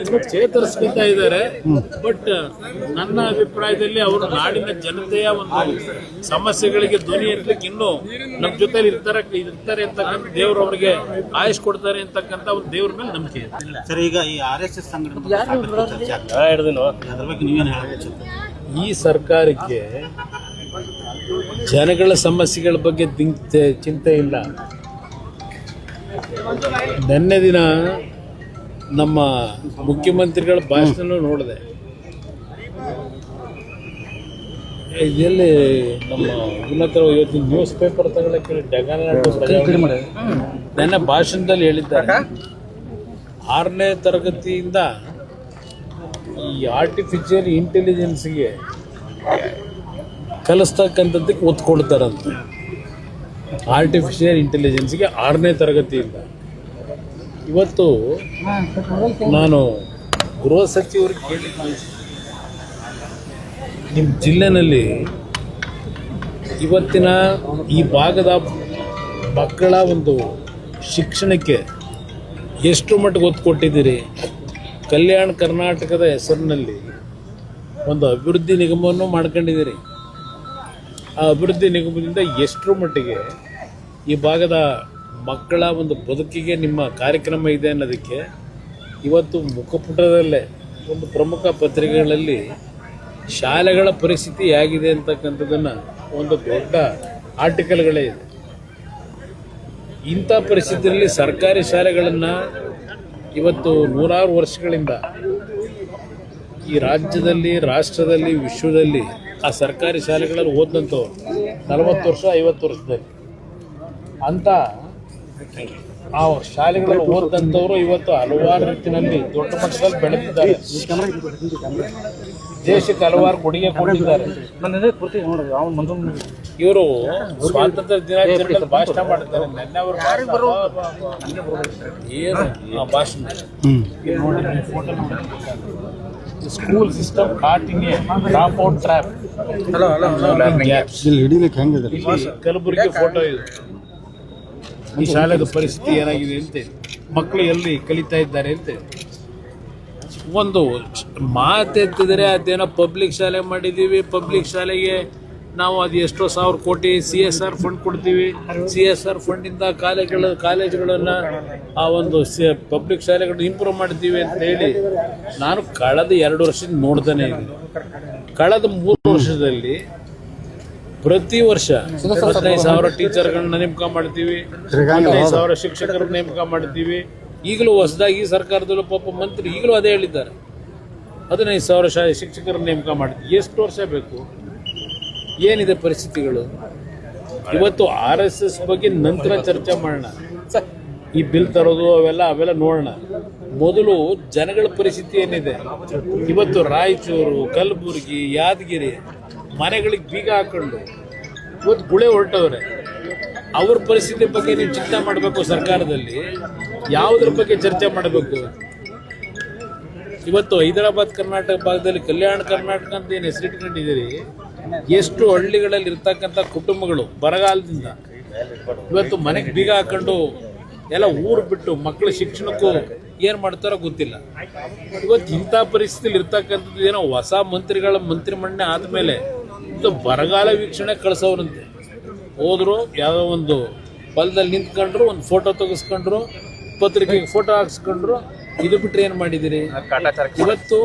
ಇನ್ನು ಚೇತರಿಸ್ಕೊತಾ ಇದ್ದಾರೆ. ಬಟ್ ನನ್ನ ಅಭಿಪ್ರಾಯದಲ್ಲಿ ಅವರು ನಾಡಿನ ಜನತೆಯ ಒಂದು ಸಮಸ್ಯೆಗಳಿಗೆ ಧ್ವನಿ ಎತ್ತಲಿಕ್ಕೆ ಇನ್ನೂ ನಮ್ಮ ಜೊತೆಲಿ ಇರ್ತಾರೆ ಅಂತಕ್ಕಂಥ ದೇವರು ಅವರಿಗೆ ಆಯುಷ್ ಕೊಡ್ತಾರೆ ಅಂತಕ್ಕಂಥ ಒಂದು ದೇವ್ರ ಮೇಲೆ ನಂಬಿಕೆ ಇದೆ. ಸರ್, ಈಗ ಈ RSS ಸಂಘಟನೆ ಈ ಸರ್ಕಾರಕ್ಕೆ ಜನಗಳ ಸಮಸ್ಯೆಗಳ ಬಗ್ಗೆ ಚಿಂತೆ ಇಲ್ಲ. ನಿನ್ನೆ ದಿನ ನಮ್ಮ ಮುಖ್ಯಮಂತ್ರಿಗಳ ಭಾಷಣ ನೋಡಿದೆ. ಇದೆಲ್ಲಿ ನಮ್ಮ ಉನ್ನತ ಇವತ್ತಿನ ನ್ಯೂಸ್ ಪೇಪರ್ ತಗೊಳ್ಳಕ್ಕೆ ನನ್ನ ಭಾಷಣದಲ್ಲಿ ಹೇಳಿದ್ದಾರೆ, 6ನೇ ತರಗತಿಯಿಂದ ಈ ಆರ್ಟಿಫಿಷಿಯಲ್ ಇಂಟೆಲಿಜೆನ್ಸ್ಗೆ ಕಲಿಸ್ತಕ್ಕಂಥದ್ದಕ್ಕೆ ಒತ್ತು ಕೊಡ್ತಾರಂತೆ. ಆರ್ಟಿಫಿಷಿಯಲ್ ಇಂಟೆಲಿಜೆನ್ಸ್ಗೆ 6ನೇ ತರಗತಿಯಿಂದ. ಇವತ್ತು ನಾನು ಗೃಹ ಸಚಿವರಿಗೆ ಕೇಳಿದ್ದೀನಿ, ನಿಮ್ಮ ಜಿಲ್ಲೆನಲ್ಲಿ ಇವತ್ತಿನ ಈ ಭಾಗದ ಮಕ್ಕಳ ಒಂದು ಶಿಕ್ಷಣಕ್ಕೆ ಎಷ್ಟು ಮಟ್ಟಿಗೆ ಒತ್ತು ಕೊಟ್ಟಿದ್ದೀರಿ? ಕಲ್ಯಾಣ ಕರ್ನಾಟಕದ ಹೆಸರಿನಲ್ಲಿ ಒಂದು ಅಭಿವೃದ್ಧಿ ನಿಗಮವನ್ನು ಮಾಡ್ಕೊಂಡಿದ್ದೀರಿ. ಆ ಅಭಿವೃದ್ಧಿ ನಿಗಮದಿಂದ ಎಷ್ಟರ ಮಟ್ಟಿಗೆ ಈ ಭಾಗದ ಮಕ್ಕಳ ಒಂದು ಬದುಕಿಗೆ ನಿಮ್ಮ ಕಾರ್ಯಕ್ರಮ ಇದೆ ಅನ್ನೋದಕ್ಕೆ ಇವತ್ತು ಮುಖಪುಟದಲ್ಲೇ ಒಂದು ಪ್ರಮುಖ ಪತ್ರಿಕೆಗಳಲ್ಲಿ ಶಾಲೆಗಳ ಪರಿಸ್ಥಿತಿ ಹೇಗಿದೆ ಅಂತಕ್ಕಂಥದ್ದನ್ನು ಒಂದು ದೊಡ್ಡ ಆರ್ಟಿಕಲ್ಗಳೇ ಇದೆ. ಇಂಥ ಪರಿಸ್ಥಿತಿಯಲ್ಲಿ ಸರ್ಕಾರಿ ಶಾಲೆಗಳನ್ನು ಇವತ್ತು ನೂರಾರು ವರ್ಷಗಳಿಂದ ಈ ರಾಜ್ಯದಲ್ಲಿ, ರಾಷ್ಟ್ರದಲ್ಲಿ, ವಿಶ್ವದಲ್ಲಿ ಆ ಸರ್ಕಾರಿ ಶಾಲೆಗಳಲ್ಲಿ ಓದಿದಂಥವ್ರು 40 ವರ್ಷ 50 ವರ್ಷದಲ್ಲಿ ಅಂತ ಆ ಶಾಲೆಗಳಲ್ಲಿ ಓದಿದಂಥವ್ರು ಇವತ್ತು ಹಲವಾರು ರೀತಿಯಲ್ಲಿ ದೊಡ್ಡ ಮಟ್ಟದಲ್ಲಿ ಬೆಳೆದಿದ್ದಾರೆ. ದೇಶಕ್ಕೆ ಹಲವಾರು ಕೊಡುಗೆ ಕೊಟ್ಟಿದ್ದಾರೆ. ಇವರು ಸ್ವಾತಂತ್ರ್ಯ ದಿನಾಚರಣೆಯಲ್ಲಿ ಭಾಷಣ ಮಾಡಿದ್ದಾರೆ. ನೆನ್ನೆ ಅವರು ಏನು ಭಾಷಣ ನೋಡಿ, photo school system caught in a drop out trap. Kalaburagi photo ಇದು. ಈ ಶಾಲೆದ ಪರಿಸ್ಥಿತಿ ಏನಾಗಿದೆ ಅಂತ, ಮಕ್ಕಳು ಎಲ್ಲಿ ಕಲಿತಾ ಇದ್ದಾರೆ ಅಂತ ಒಂದು ಮಾತೆತ್ತಿದರೆ ಅದೇನೋ ಪಬ್ಲಿಕ್ ಶಾಲೆ ಮಾಡಿದ್ದೀವಿ, ಪಬ್ಲಿಕ್ ಶಾಲೆಗೆ ನಾವು ಅದು ಎಷ್ಟೋ ಸಾವಿರ ಕೋಟಿ CSR ಫಂಡ್ ಕೊಡ್ತೀವಿ, CSR ಫಂಡಿಂದ ಕಾಲೇಜುಗಳನ್ನು ಆ ಒಂದು ಪಬ್ಲಿಕ್ ಶಾಲೆಗಳನ್ನ ಇಂಪ್ರೂವ್ ಮಾಡ್ತೀವಿ ಅಂತ ಹೇಳಿ ನಾನು ಕಳೆದ 2 ವರ್ಷದಿಂದ ನೋಡ್ತಾನೆ ಇದ್ದೀನಿ. ಕಳೆದ 3 ವರ್ಷದಲ್ಲಿ ಪ್ರತಿ ವರ್ಷ 15,000 ಟೀಚರ್ಗಳನ್ನ ನೇಮಕ ಮಾಡ್ತೀವಿ, 15,000 ಶಿಕ್ಷಕರನ್ನ ನೇಮಕ ಮಾಡ್ತೀವಿ. ಈಗಲೂ ಹೊಸದಾಗಿ ಈ ಸರ್ಕಾರದಲ್ಲೂ ಪಾಪ ಮಂತ್ರಿ ಈಗಲೂ ಅದೇ ಹೇಳಿದ್ದಾರೆ, 15,000 ಶಿಕ್ಷಕರನ್ನ ನೇಮಕ ಮಾಡ್ತೀವಿ. ಎಷ್ಟು ವರ್ಷ ಬೇಕು? ಏನಿದೆ ಪರಿಸ್ಥಿತಿಗಳು? ಇವತ್ತು RSS ಬಗ್ಗೆ ನಂತರ ಚರ್ಚೆ ಮಾಡೋಣ. ಈ ಬಿಲ್ ತರೋದು ಅವೆಲ್ಲ ನೋಡೋಣ. ಮೊದಲು ಜನಗಳ ಪರಿಸ್ಥಿತಿ ಏನಿದೆ? ಇವತ್ತು ರಾಯಚೂರು, ಕಲಬುರಗಿ, ಯಾದಗಿರಿ ಮನೆಗಳಿಗೆ ಬೀಗ ಹಾಕೊಂಡು ಇವತ್ತು ಗುಳೆ ಹೊರಟವ್ರೆ. ಅವ್ರ ಪರಿಸ್ಥಿತಿ ಬಗ್ಗೆ ನೀವು ಚಿಂತೆ ಮಾಡಬೇಕು. ಸರ್ಕಾರದಲ್ಲಿ ಯಾವುದ್ರ ಬಗ್ಗೆ ಚರ್ಚೆ ಮಾಡಬೇಕು? ಇವತ್ತು ಹೈದರಾಬಾದ್ ಕರ್ನಾಟಕ ಭಾಗದಲ್ಲಿ ಕಲ್ಯಾಣ ಕರ್ನಾಟಕ ಅಂತ ಏನು ಹೆಸರಿಟ್ಕೊಂಡಿದ್ದೀರಿ, ಎಷ್ಟು ಹಳ್ಳಿಗಳಲ್ಲಿ ಇರ್ತಕ್ಕಂಥ ಕುಟುಂಬಗಳು ಬರಗಾಲದಿಂದ ಇವತ್ತು ಮನೆಗೆ ಬೀಗ ಹಾಕೊಂಡು ಎಲ್ಲ ಊರು ಬಿಟ್ಟು ಮಕ್ಕಳ ಶಿಕ್ಷಣಕ್ಕೂ ಏನು ಮಾಡ್ತಾರೋ ಗೊತ್ತಿಲ್ಲ. ಇವತ್ತು ಇಂಥ ಪರಿಸ್ಥಿತಿಯಲ್ಲಿ ಇರ್ತಕ್ಕಂಥದ್ದು ಏನೋ ಹೊಸ ಮಂತ್ರಿಗಳ ಮಂತ್ರಿಮಂಡನೆ ಆದಮೇಲೆ ಇದು ಬರಗಾಲ ವೀಕ್ಷಣೆ ಕಳಿಸೋರಂತೆ. ಹೋದ್ರು, ಯಾವುದೋ ಒಂದು ಹೊಲದಲ್ಲಿ ನಿಂತ್ಕೊಂಡ್ರು, ಒಂದು ಫೋಟೋ ತೆಗೆಸ್ಕೊಂಡ್ರು, ಪತ್ರಿಕೆಗೆ ಫೋಟೋ ಹಾಕ್ಸ್ಕೊಂಡ್ರು. ಇದು ಬಿಟ್ಟರೆ ಏನು ಮಾಡಿದ್ದೀರಿ? ಇವತ್ತು